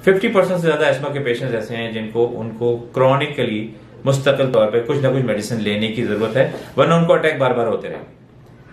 50% से ज्यादा एस्मा के पेशेंट्स ऐसे हैं जिनको उनको क्रॉनिकली मुस्तकिल तौर पे कुछ ना कुछ मेडिसिन लेने की जरूरत है, वरना उनको अटैक बार बार होते रहे।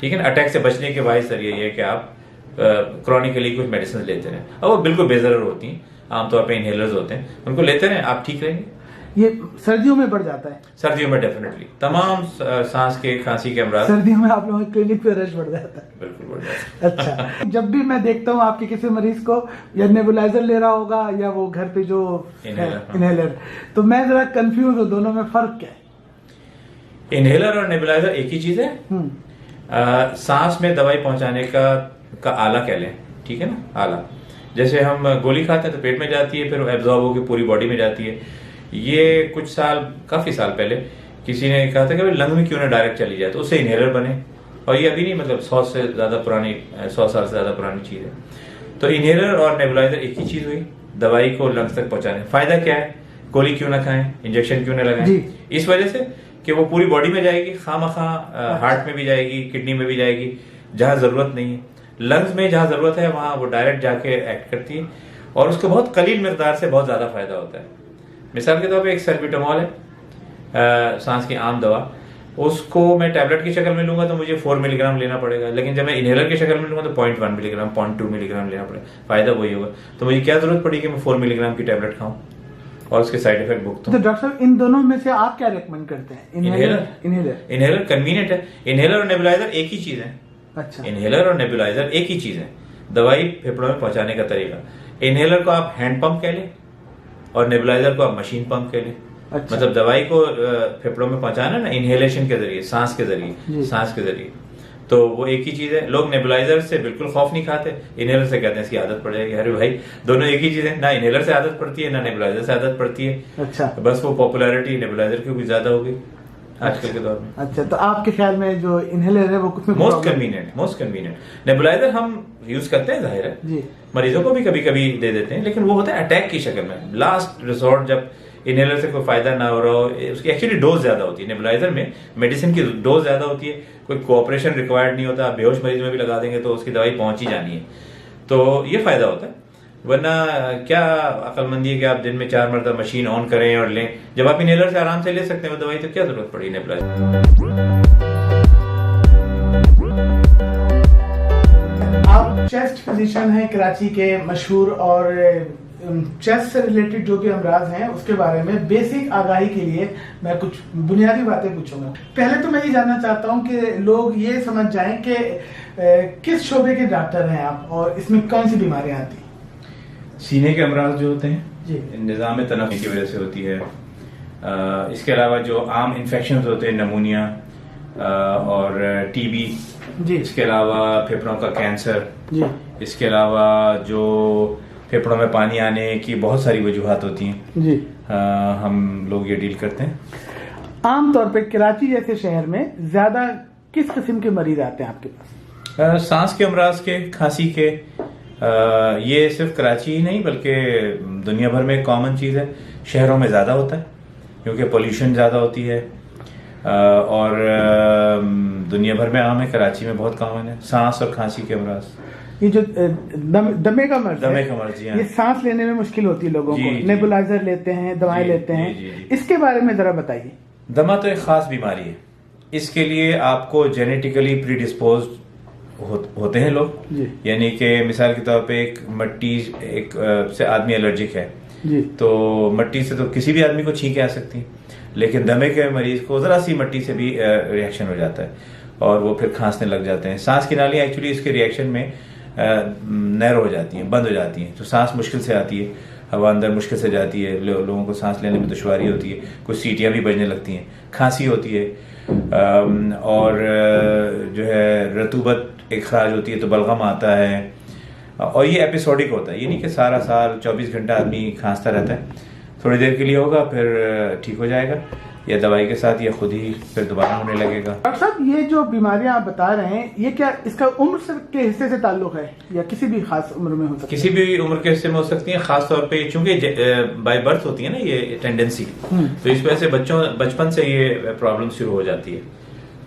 ठीक है ना, अटैक से बचने के वाहिद जरिए ये कि आप क्रॉनिकली कुछ मेडिसिन लेते रहें, और वो बिल्कुल बेजरर होती हैं, आमतौर पे इनहेलर्स होते हैं, उनको लेते रहें, आप ठीक रहेंगे। ये सर्दियों में बढ़ जाता है? सर्दियों में डेफिनेटली तमाम सांस के खांसी के अमराज सर्दियों में आप लोगों के क्लिनिक पे रश बढ़ जाता है? बिल्कुल बढ़ जाता है। अच्छा, जब भी मैं देखता हूँ आपके किसी मरीज को या नेबुलाइजर ले रहा होगा या वो घर पे जो इनहेलर, तो मैं जरा कंफ्यूज हूँ, दोनों में फर्क क्या है? इनहेलर और नेबुलाइजर एक ही चीज है। सांस में दवाई पहुंचाने का आला कह लें, ठीक है ना, आला। जैसे हम गोली खाते हैं तो पेट में जाती है, फिर एब्जॉर्ब होकर पूरी बॉडी में जाती है। ये कुछ साल, काफी साल पहले किसी ने कहा था कि लंग में क्यों ना डायरेक्ट चली जाए, तो उससे इनहेलर बने, और ये अभी नहीं, मतलब 100 से ज्यादा पुरानी, 100 साल से ज्यादा पुरानी चीज है। तो इनहेलर और नेबुलाइजर एक ही चीज हुई, दवाई को लंग्स तक पहुंचाने। फायदा क्या है? गोली क्यों ना खाएं, इंजेक्शन क्यों ना लगाएं, इस वजह से कि वो पूरी बॉडी में जाएगी, खामखा हार्ट में भी जाएगी, किडनी में भी जाएगी, जहां जरूरत नहीं है। लंग्स में जहां जरूरत है वहां वो डायरेक्ट जाके एक्ट करती है, और उसको बहुत कलील मिकदार से बहुत ज्यादा फायदा होता है। मिसाल के तौर पे एक सल्ब्यूटामॉल है, सांस की आम दवा, उसको मैं टैबलेट की शक्ल में लूंगा तो मुझे 4 मिलीग्राम लेना पड़ेगा, लेकिन जब मैं इनहेलर की शक्ल में लूंगा तो 0.1 मिलीग्राम, 0.2 मिलीग्राम लेना पड़ेगा, फायदा वही होगा। तो मुझे क्या जरूरत पड़ी कि मैं 4 मिलीग्राम की टैबलेट खाऊं और उसके साइड इफेक्ट भुगतूं। तो डॉक्टर साहब, इन दोनों में से आप क्या रेकमेंड करते हैं? इनहेलर कन्वीनियंट है। इनहेलर और नेबुलाइजर एक ही चीज है। अच्छा, इनहेलर और नेबुलाइजर एक ही चीज है, दवाई फेफड़ों में पहुंचाने का तरीका। इनहेलर को आप हैंड पंप कह लें और नेबुलाइजर को आप मशीन पंप कह लें। अच्छा। मतलब दवाई को फेफड़ों में पहुंचाना ना इनहेलेशन के जरिए, सांस के जरिए, तो वो एक ही चीज है। लोग नेबुलाइजर से बिल्कुल खौफ नहीं खाते, इनहेलर से कहते हैं इसकी आदत पड़ जाएगी। अरे भाई, दोनों एक ही चीज है, ना इनहेलर से आदत पड़ती है ना नेबुलाइजर से आदत पड़ती है। अच्छा, बस वो पॉपुलैरिटी नेबुलाइजर की भी ज्यादा होगी आजकल के दौर में। अच्छा, तो आपके ख्याल में जो इनहेलर है वो कुछ मोस्ट कन्वीनियंट। नेबुलाइजर हम यूज करते हैं, जाहिर है, मरीजों को भी कभी कभी दे देते हैं, लेकिन वो होता है अटैक की शक्ल में, लास्ट रिसोर्ट, जब इनहेलर से कोई फायदा ना हो रहा हो। उसकी एक्चुअली डोज ज्यादा होती है, नेबुलाइजर में मेडिसिन की डोज ज्यादा होती है, कोई कोऑपरेशन रिक्वायर्ड नहीं होता, बेहोश मरीज में भी लगा देंगे तो उसकी दवाई पहुंच ही जानी है, तो ये फायदा होता है। वरना क्या अक्लमंदी है कि आप दिन में 4 मरतबा मशीन ऑन करें और लें, जब आप इनहेलर से आराम से ले सकते हैं वो दवाई, तो क्या जरूरत पड़ी नेबुलाइजर। आप चेस्ट फिजिशियन हैं कराची के मशहूर, और चेस्ट से रिलेटेड जो भी अमराज हैं उसके बारे में बेसिक आगाही के लिए मैं कुछ बुनियादी बातें पूछूंगा। पहले तो मैं ये जानना चाहता हूँ कि लोग ये समझ जाएं कि किस शोबे के डॉक्टर हैं आप और इसमें कौन सी बीमारियां आती हैं। सीने के अमराज जो होते हैं निज़ाम तनफ़ुस की वजह से होती है। इसके अलावा जो आम इन्फेक्शन होते हैं, नमूनिया और टीबी, इसके अलावा फेफड़ों का कैंसर, इसके अलावा जो फेफड़ों में पानी आने की बहुत सारी वजूहात होती हैं, हम लोग ये डील करते हैं। आमतौर पे कराची जैसे शहर में ज्यादा किस किस्म के मरीज आते हैं आपके पास? सांस के अमराज के, खांसी के। ये सिर्फ कराची ही नहीं बल्कि दुनिया भर में एक कॉमन चीज है। शहरों में ज्यादा होता है क्योंकि पोल्यूशन ज्यादा होती है, और दुनिया भर में आम है, कराची में बहुत कॉमन है सांस और खांसी के अमराज। ये जो दमे का मर्ज है, ये सांस लेने में मुश्किल होती है लोगों को, नेबुलाइजर लेते हैं, दवाएं लेते हैं, इसके बारे में जरा बताइए। दमा तो एक खास बीमारी है, इसके लिए आपको जेनेटिकली प्रीडिस्पोज्ड होते हैं लोग, यानी कि मिसाल के तौर पे एक मट्टी से आदमी एलर्जिक है तो मट्टी से तो किसी भी आदमी को छींकें आ सकती, लेकिन दमे के मरीज को जरा सी मट्टी से भी रिएक्शन हो जाता है और वो फिर खांसने लग जाते हैं। सांस की नालियां एक्चुअली इसके रिएक्शन में नैरो हो जाती हैं, बंद हो जाती हैं, तो सांस मुश्किल से आती है, हवा अंदर मुश्किल से जाती है, लोगों को सांस लेने में दुश्वारी होती है, कुछ सीटियां भी बजने लगती हैं, खांसी होती है, और जो है रतूबत इखराज होती है तो बलगम आता है, और ये एपिसोडिक होता है, ये नहीं कि सारा साल 24 घंटा आदमी खांसता रहता है, थोड़ी देर के लिए होगा फिर ठीक हो जाएगा, या दवाई के साथ या खुद ही फिर दोबारा होने लगेगा। डॉक्टर साहब, ये जो बीमारियां आप बता रहे हैं ये क्या इसका उम्र के हिस्से से ताल्लुक है या किसी भी खास उम्र में हो सकता है? किसी भी उम्र के हिस्से में हो सकती है, खास तौर पे चूंकि बाय बर्थ होती है ना ये टेंडेंसी, तो इस वजह से बचपन से ये प्रॉब्लम शुरू हो जाती है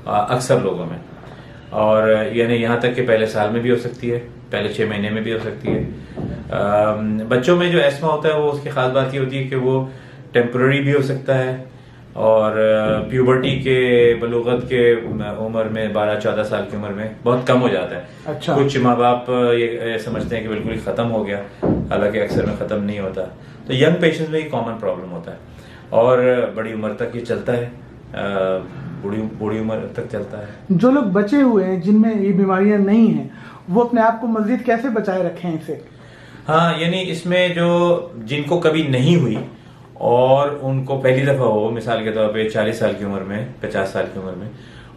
अक्सर लोगों में, और यानी यहाँ तक कि पहले साल में भी हो सकती है, पहले 6 महीने में भी हो सकती है, बच्चों में जो एस्मा होता है वो उसकी खास बात ये होती है कि वो टेम्पररी भी हो सकता है और प्यूबर्टी के बलूगत के उम्र में 12-14 साल की उम्र में बहुत कम हो जाता है। अच्छा। कुछ माँ बाप ये समझते हैं कि बिल्कुल ही खत्म हो गया, हालांकि अक्सर में खत्म नहीं होता। तो यंग पेशेंट्स में ये कॉमन प्रॉब्लम होता है और बड़ी उम्र तक ये चलता है, बूढ़ी उम्र तक चलता है। जो लोग बचे हुए हैं जिनमें ये बीमारियां नहीं हैं, वो अपने आप को मजीद कैसे बचाए रखें इसे? हाँ, यानी इसमें जो जिनको कभी नहीं हुई और उनको पहली दफा हो, मिसाल के तौर पे 40 साल की उम्र में, 50 साल की उम्र में,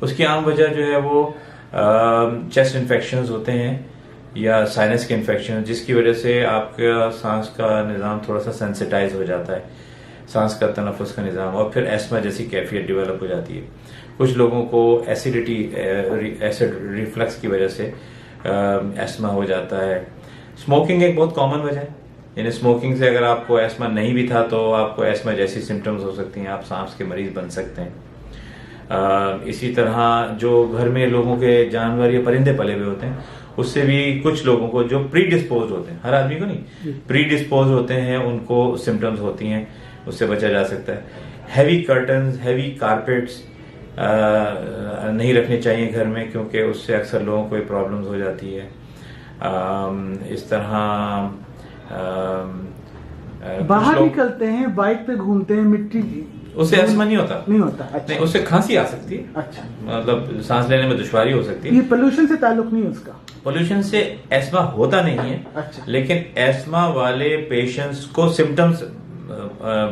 उसकी आम वजह जो है वो चेस्ट इन्फेक्शंस होते हैं या साइनस के इन्फेक्शन, जिसकी वजह से आपका सांस का निज़ाम थोड़ा सा सेंसिटाइज हो जाता है, सांस का तनफ्फुस का निज़ाम, और फिर एस्मा जैसी कैफियत डेवलप हो जाती है। कुछ लोगों को एसिडिटी, एसिड रिफ्लक्स की वजह से एस्मा हो जाता है। स्मोकिंग एक बहुत कॉमन वजह है, यानी स्मोकिंग से अगर आपको एस्मा नहीं भी था तो आपको एस्मा जैसी सिम्टम्स हो सकती हैं, आप सांस के मरीज बन सकते हैं। इसी तरह जो घर में लोगों के जानवर या परिंदे पले हुए होते हैं, उससे भी कुछ लोगों को जो प्री डिस्पोज होते हैं, हर आदमी को नहीं, प्री डिस्पोज होते हैं, उनको सिम्टम्स होती हैं, उससे बचा जा सकता है। हैवी कर्टन्स, हैवी कारपेट्स नहीं रखने चाहिए घर में, क्योंकि उससे अक्सर लोगों को प्रॉब्लम्स हो जाती है। इस तरह बाहर निकलते हैं, बाइक पे घूमते हैं, मिट्टी, उससे एस्मा नहीं होता। अच्छा। नहीं, उससे खांसी आ सकती है, अच्छा, मतलब सांस लेने में दुश्वारी हो सकती है। ये पोल्यूशन से ताल्लुक नहीं है उसका? पोल्यूशन से एस्मा होता नहीं है। अच्छा। लेकिन एस्मा वाले पेशेंट्स को सिम्टम्स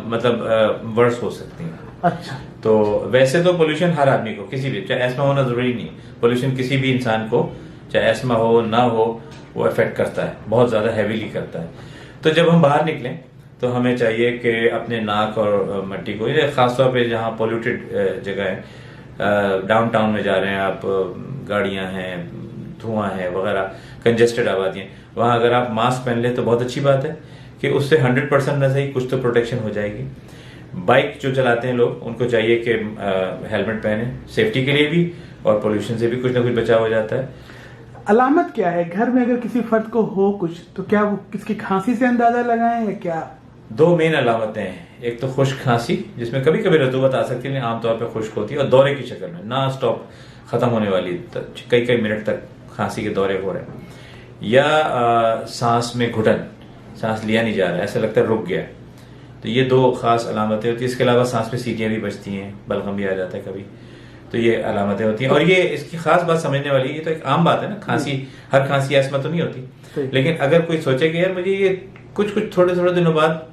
मतलब वर्स हो सकती हैं। अच्छा। तो वैसे तो पोल्यूशन हर आदमी को, किसी भी, चाहे एस्मा होना जरूरी नहीं, पोल्यूशन किसी भी इंसान को, चाहे एस्मा हो ना हो, वो इफेक्ट करता है, बहुत ज्यादा हैवीली करता है। तो जब हम बाहर निकलें तो हमें चाहिए कि अपने नाक और मट्टी को, खासतौर पे जहाँ पोल्यूटेड जगह है, डाउनटाउन में जा रहे हैं आप, गाड़ियां हैं, धुआं है वगैरह, कंजेस्टेड आबादियां, वहां अगर आप मास्क पहन ले तो बहुत अच्छी बात है कि उससे 100% न सही कुछ तो प्रोटेक्शन हो जाएगी। बाइक जो चलाते हैं लोग, उनको चाहिए कि हेलमेट पहने, सेफ्टी के लिए भी और पोल्यूशन से भी कुछ ना कुछ बचाव हो जाता है। अलामत क्या है घर में अगर किसी फर्द को हो कुछ, तो क्या वो किसकी खांसी से अंदाजा लगाएं या क्या? दो मेन अलामतें हैं, एक तो खुश्क खांसी, जिसमें कभी कभी रतूबत आ सकती है, आमतौर पर खुश्क होती है, और दौरे की शक्ल में ना स्टॉप खत्म होने वाली, कई कई मिनट तक खांसी के दौरे हो रहे हैं, या सांस में घुटन, सांस लिया नहीं जा रहा है, ऐसा लगता है रुक गया। तो ये दो खास अलामतें होती है। इसके अलावा सांस में सीटियां भी बजती हैं, बलगम भी आ जाता है कभी, तो ये अलामतें होती हैं। और ये इसकी खास बात समझने वाली, ये तो एक आम बात है ना, खांसी, हर खांसी एस्मा तो नहीं होती, लेकिन अगर कोई सोचे कि यार मुझे ये कुछ थोड़े थोड़े दिनों बाद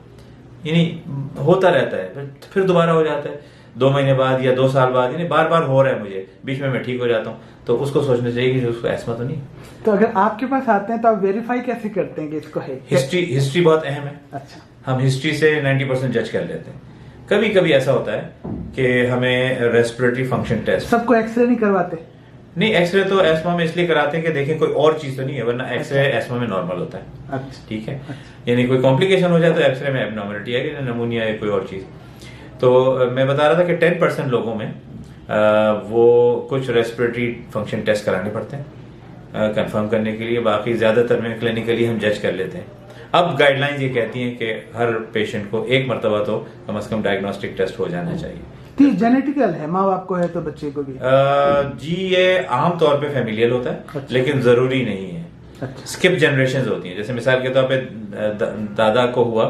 यानी होता रहता है, फिर दोबारा हो जाता है, 2 महीने बाद या 2 साल बाद, यानी बार बार हो रहा है मुझे, बीच में मैं ठीक हो जाता हूँ, तो उसको सोचना चाहिए कि उसको एस्मा तो नहीं। तो अगर आपके पास आते हैं तो आप वेरीफाई कैसे करते हैं कि इसको है? हिस्ट्री बहुत अहम है। अच्छा। हम हिस्ट्री से 90% जज कर लेते हैं। कभी कभी ऐसा होता है कि हमें रेस्पिरेटरी फंक्शन टेस्ट, सबको एक्सरे नहीं करवाते? नहीं, एक्सरे तो एस्मा में इसलिए कराते हैं कि देखें कोई और चीज तो नहीं है, वरना एक्सरे एस्मा में नॉर्मल होता है। अच्छा। ठीक है, यानी कोई कॉम्प्लिकेशन हो जाए तो एक्सरे में एबनॉर्मलिटी है, नमूनिया है, कोई और चीज। तो मैं बता रहा था कि 10% लोगों में वो कुछ रेस्पिरेटरी फंक्शन टेस्ट कराने पड़ते हैं कंफर्म करने के लिए, बाकी ज्यादातर में क्लिनिकली हम जज कर लेते हैं। अब गाइडलाइंस ये कहती हैं कि हर पेशेंट को एक मरतबा तो कम से कम डायग्नोस्टिक टेस्ट हो जाना चाहिए। तो जेनेटिकल है, माँ बाप को है तो बच्चे को भी? जी, ये आम तौर पे फैमिलियल होता है। अच्छा। लेकिन जरूरी नहीं है। अच्छा। स्किप जनरेशंस होती हैं, जैसे मिसाल के तौर पे दादा को हुआ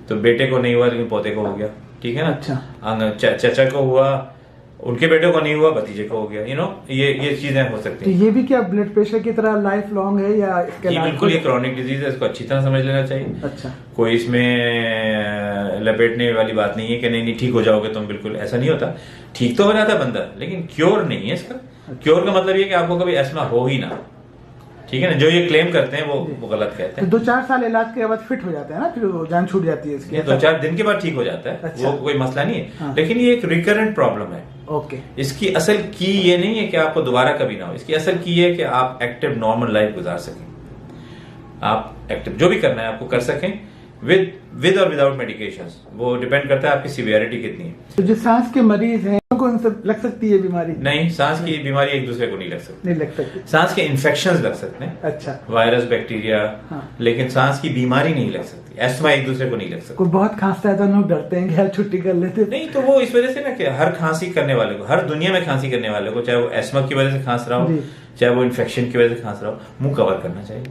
तो बेटे को नहीं हुआ लेकिन पोते को हो गया, ठीक है ना। अच्छा। चाचा को हुआ, उनके बेटे को नहीं हुआ, भतीजे को हो गया, ये चीजें हो सकती हैं। तो ये भी क्या ब्लड प्रेशर की तरह लाइफ लॉन्ग है या इसके ये बिल्कुल ये क्रॉनिक डिजीज है, इसको अच्छी तरह समझ लेना चाहिए। अच्छा। कोई इसमें लपेटने वाली बात नहीं है कि नहीं ठीक हो जाओगे तुम, बिल्कुल ऐसा नहीं होता। ठीक तो हो जाता है बंदा, लेकिन क्योर नहीं है इसका। क्योर का मतलब ये कि आपको कभी एस्मा हो ही ना, ठीक है ना। जो ये क्लेम करते हैं वो गलत कहते हैं। तो 2-4 साल इलाज के बाद फिट हो जाता है ना, फिर जान छूट जाती है इसकी? 2-4 दिन के बाद ठीक हो जाता है। अच्छा। वो कोई मसला नहीं है। हाँ। लेकिन ये एक रिकरेंट प्रॉब्लम है। ओके। इसकी असल की ये नहीं है कि आपको दोबारा कभी ना हो, इसकी असल की है कि आप एक्टिव नॉर्मल लाइफ गुजार सकें, आप एक्टिव जो भी करना है आपको कर सकें, विद और विदाउट मेडिकेशंस, वो डिपेंड करता है आपकी सीवियरिटी कितनी है। तो जो सांस के मरीज हैं उनको इनसे लग सकती है बीमारी? नहीं, सांस की बीमारी एक दूसरे को नहीं लग सकती। नहीं लग सकती। सांस के इन्फेक्शंस लग सकते हैं, अच्छा, वायरस, बैक्टीरिया, हाँ। लेकिन सांस की बीमारी नहीं लग सकती। एस्थमा एक दूसरे को नहीं लग सकती। कोई बहुत खांसता है तो लोग डरते हैं कि यार छुट्टी कर लेते हैं। नहीं, तो वो इस वजह से ना कि हर खांसी करने वाले को, हर दुनिया में खांसी करने वाले को, चाहे वो एस्थमा की वजह से खांस रहा हो, जी। चाहे वो इन्फेक्शन की वजह से खांस रहा हो, मुंह कवर करना चाहिए।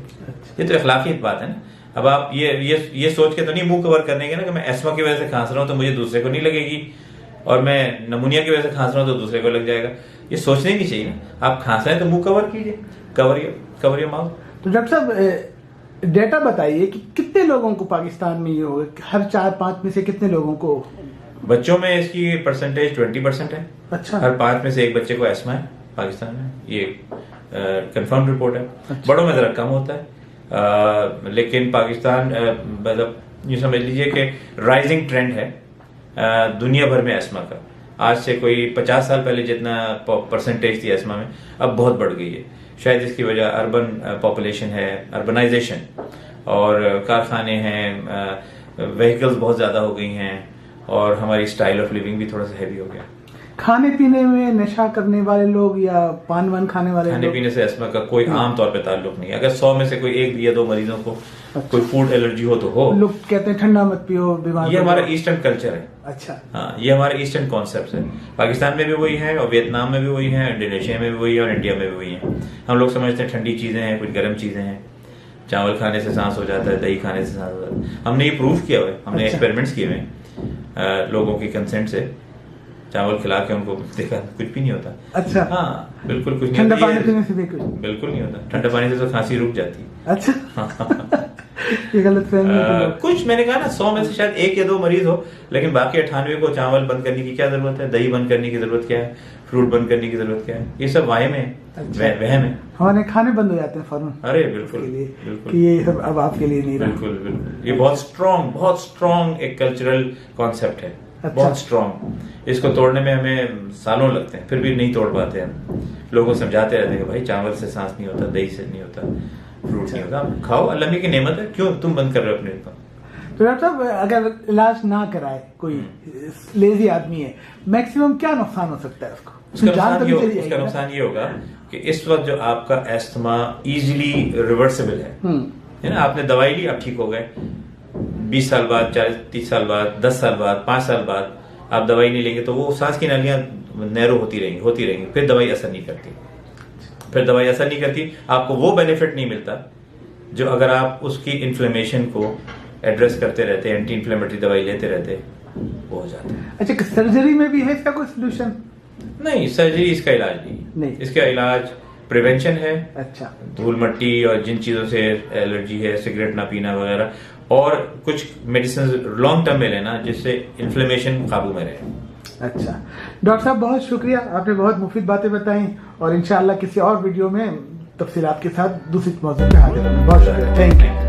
ये तो अखलाकी बात है ना। अब आप ये सोच के तो नहीं मुंह कवर करने के ना कि मैं एस्थमा की वजह से खांस रहा हूँ तो मुझे दूसरे को नहीं लगेगी, और मैं नमूनिया की वजह से खांस रहा हूँ तो दूसरे को लग जाएगा। ये सोचने ही नहीं चाहिए ना। आप खांस रहे हैं तो मुंह कवर कीजिए, कवर योर माउथ। तो डॉक्टर साहब डेटा बताइए कि कितने लोगों को पाकिस्तान में ये होगा, हर 4-5 में से कितने लोगों को? बच्चों में इसकी परसेंटेज 20% है। अच्छा। हर 5 में से एक बच्चे को एस्थमा है पाकिस्तान में, ये कंफर्म रिपोर्ट है। अच्छा। बड़ों में जरा कम होता है, लेकिन पाकिस्तान मतलब यूँ समझ लीजिए कि राइजिंग ट्रेंड है दुनिया भर में एस्थमा का। आज से कोई 50 साल पहले जितना परसेंटेज थी एस्थमा में, अब बहुत बढ़ गई है। शायद इसकी वजह अर्बन पॉपुलेशन है, अर्बनाइजेशन, और कारखाने हैं, व्हीकल्स बहुत ज़्यादा हो गई हैं, और हमारी स्टाइल ऑफ लिविंग भी थोड़ा सा हैवी हो गया। खाने पीने में नशा करने वाले लोग या पान वान खाने वाले खाने लोग? पीने से एस्थमा का कोई आम तौर पे ताल्लुक नहीं है। अगर 100 में से कोई 1 या 2 मरीजों को कोई फूड एलर्जी हो तो हो। लोग कहते हैं ठंडा मत पियो, बीमार। ये हमारा ईस्टर्न कल्चर है। अच्छा। हाँ, ये हमारे ईस्टर्न कॉन्सेप्ट है। पाकिस्तान में भी वही है, और वियतनाम में भी वही है, इंडोनेशिया में भी वही है, और इंडिया में भी वही है। हम लोग समझते हैं ठंडी चीजें हैं, कुछ गर्म चीजें हैं। चावल खाने से सांस हो जाता है, दही खाने से सांस हो जाता है। हमने ये प्रूव किया हुआ है, हमने एक्सपेरिमेंट्स किए हुए हैं लोगों की कंसेंट से। चावल खिला के उनको देखा, कुछ भी नहीं होता। अच्छा। हाँ, बिल्कुल कुछ नहीं ठंडा होता। पानी पीने से भी कुछ? बिल्कुल नहीं होता। ठंडा पानी से तो खांसी रुक जाती है। अच्छा। ये गलत फहमी है। कुछ मैंने कहा ना 100 में से शायद 1 या 2 मरीज हो, लेकिन बाकी 98 को चावल बंद करने की क्या जरूरत है, दही बंद करने की जरूरत क्या है, फ्रूट बंद करने की जरूरत क्या है? ये सब वायम है। अच्छा। वहम है। हमारे खाने बंद हो जाते हैं फौरन। अरे बिल्कुल के लिए बिल्कुल कि ये सब अब आपके लिए नहीं रहा। बिल्कुल। ये बहुत स्ट्रॉन्ग एक कल्चरल कॉन्सेप्ट है। अच्छा। बहुत स्ट्रॉन्ग। इसको तोड़ने में हमें सालों लगते हैं, फिर भी नहीं तोड़ पाते हम। लोगों को समझाते रहते हैं कि भाई चावल से सांस नहीं होता, दही से नहीं होता, फ्रूट नहीं होता, खाओ, अल्लाह की नेमत है, क्यों तुम बंद कर रहे हो अपने को? तो डॉक्टर साहब अगर इलाज ना कराए, कोई लेजी आदमी है, मैक्सिमम क्या नुकसान हो सकता है उसको? उसका नुकसान ये होगा कि इस वक्त जो आपका एस्थमा इजीली रिवर्सिबल है ना, आपने दवाई ली, आप ठीक हो गए। 20 साल बाद, 30 साल बाद, 10 साल बाद, 5 साल बाद आप दवाई नहीं लेंगे तो वो सांस की नालियां नैरो होती रहेंगी, फिर दवाई असर नहीं करती। आपको वो बेनिफिट नहीं मिलता जो अगर आप उसकी इन्फ्लेमेशन को एड्रेस करते रहते, एंटी इन्फ्लेमेटरी दवाई लेते रहते, वो हो जाता है। अच्छा, सर्जरी में भी है इसका कोई सोल्यूशन? नहीं, सर्जरी इसका इलाज नहीं। इसका इलाज प्रिवेंशन है। अच्छा। धूल मट्टी और जिन चीजों से एलर्जी है, सिगरेट ना पीना वगैरह, और कुछ मेडिसिन लॉन्ग टर्म में लेना जिससे इन्फ्लेमेशन काबू में रहे। अच्छा डॉक्टर साहब, बहुत शुक्रिया, आपने बहुत मुफीद बातें बताई, और इंशाअल्लाह किसी और वीडियो में तफसीलात के साथ दूसरी मौजूद पे हाजिर होंगे। बहुत शुक्रिया, थैंक यू।